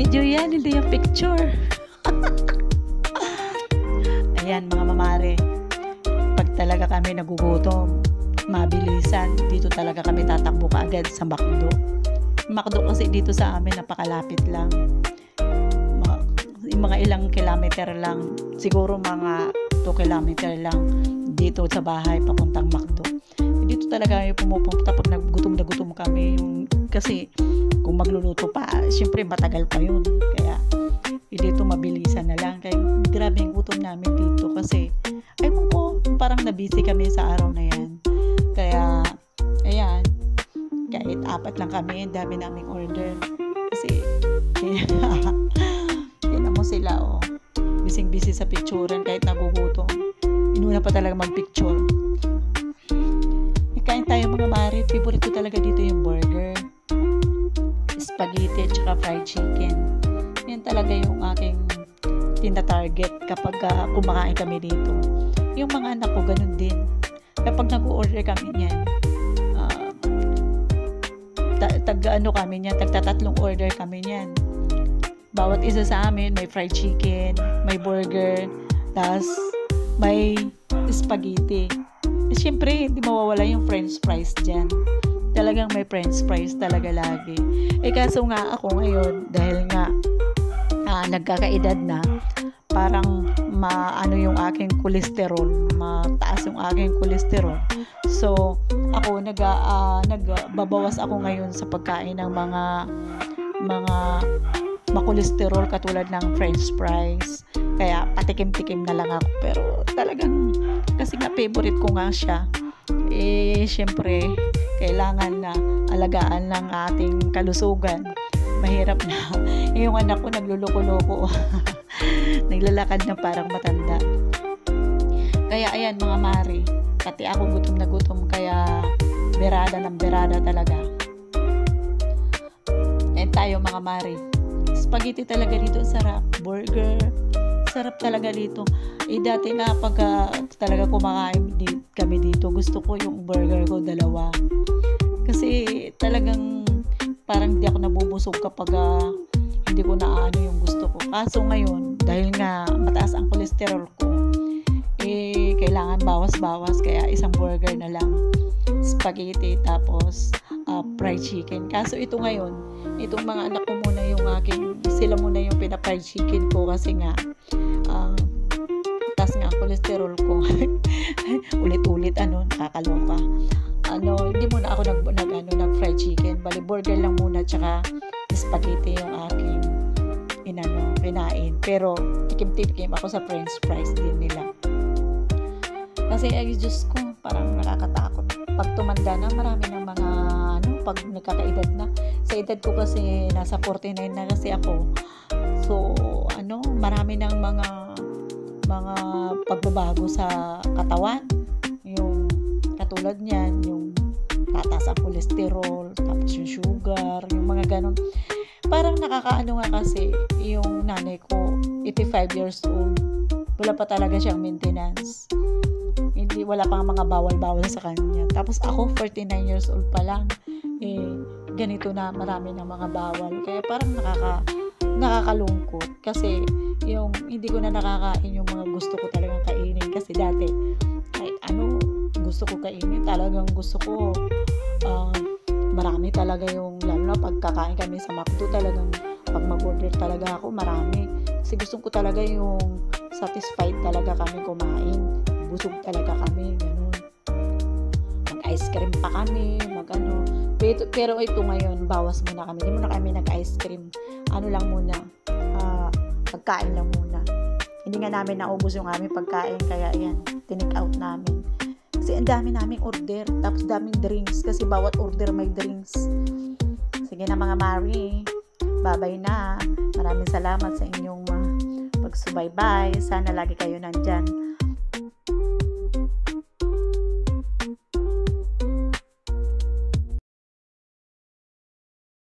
Video yan, hindi yung picture. Ayan mga mamare, pag talaga kami nagugutom, mabilisan, dito talaga kami tatakbo kaagad sa McDo. McDo kasi dito sa amin napakalapit lang. Mga ilang kilometer lang, siguro mga 2 kilometer lang dito sa bahay papuntang McDo. Dito talaga yung pumupunta pag nagutom na gutom kami, kasi kung magluluto pa, syempre matagal pa yun, kaya dito mabilisan na lang. Kaya grabe yung gutom namin dito kasi ayun ko, parang nabisi kami sa araw na yan. Kaya ayan, kahit 4 lang kami, dami naming order kasi tingnan mo sila, oh, bising-busy sa picturean kahit nagugutom. Inuna pa talaga magpicture. Kain tayo mga mare. Favorite ko talaga dito yung burger, spaghetti at saka fried chicken. Yan talaga yung aking tina-target kapag kumakain kami dito. Yung mga anak ko ganun din. Kapag nag-order kami niyan, tagtatlong order kami niyan. Bawat isa sa amin may fried chicken, may burger, tas may spaghetti. Siyempre, hindi mawawala yung french fries dyan. Talagang may french fries talaga lagi. Kaso nga ako ngayon, dahil nga nagkakaedad na, parang maano yung aking kolesterol, mataas yung aking kolesterol. So, ako nagbabawas ako ngayon sa pagkain ng mga makolesterol katulad ng french fries. Kaya patikim-tikim na lang ako. Pero talagang, kasi nga favorite ko nga siya. Siyempre, kailangan na alagaan ng ating kalusugan. Mahirap na. Yung anak ko nagluloko-loko. Naglalakad na parang matanda. Kaya ayan mga mare, pati ako gutom na gutom, kaya berada ng berada talaga. Tayo mga mare, spaghetti talaga dito sarap, burger sarap talaga dito. Dati nga pag talaga kumakain kami dito, gusto ko yung burger ko 2 kasi talagang parang hindi ako nabubusog kapag hindi ko naano yung gusto ko. Kaso ngayon, dahil nga mataas ang kolesterol ko, kailangan bawas-bawas, kaya isang burger na lang, spaghetti, tapos fried chicken. Kaso ito ngayon, itong mga anak ko muna sila muna yung pina-fried chicken ko kasi nga taas nga ang kolesterol ko. Ulit-ulit nakakaloka. Hindi muna ako nag-fried chicken, bali burger lang muna tsaka spaghetti yung aking kinain. Pero tikim-tikim ako sa french fries din nila. Kasi Diyos ko, parang nakakatakot. Pag tumanda na, marami ng mga pag nagkakaedad na. Sa edad ko kasi nasa 49 na kasi ako. So, marami ng mga pagbabago sa katawan. Yung katulad niyan, yung tataas ang kolesterol, tapos yung sugar, yung mga ganon. Parang nakakaano nga kasi yung nanay ko, 85 years old. Wala pa talaga siyang maintenance. Wala pang mga bawal-bawal sa kanya. Tapos ako, 49 years old pa lang. Ganito na, marami ng mga bawal. Kaya parang nakakalungkot. Kasi yung hindi ko na nakakain yung mga gusto ko talagang kainin. Kasi dati, kahit gusto ko kainin, talagang gusto ko marami talaga yung, lalo na pagkakain kami sa McDo, talagang pag mag-order talaga ako, marami. Kasi gusto ko talaga yung satisfied talaga kami kumain. Busog talaga kami, gano'n. Mag-ice cream pa kami, Pero ito ngayon, bawas muna kami. Hindi muna kami nag-ice cream. Lang muna, pagkain lang muna. Hindi nga namin naubos yung aming pagkain, kaya yan, tinik out namin. Kasi ang dami naming order, tapos daming drinks, kasi bawat order may drinks. Sige na mga Mari, bye-bye na. Maraming salamat sa inyong pagsubaybay. Sana lagi kayo nandyan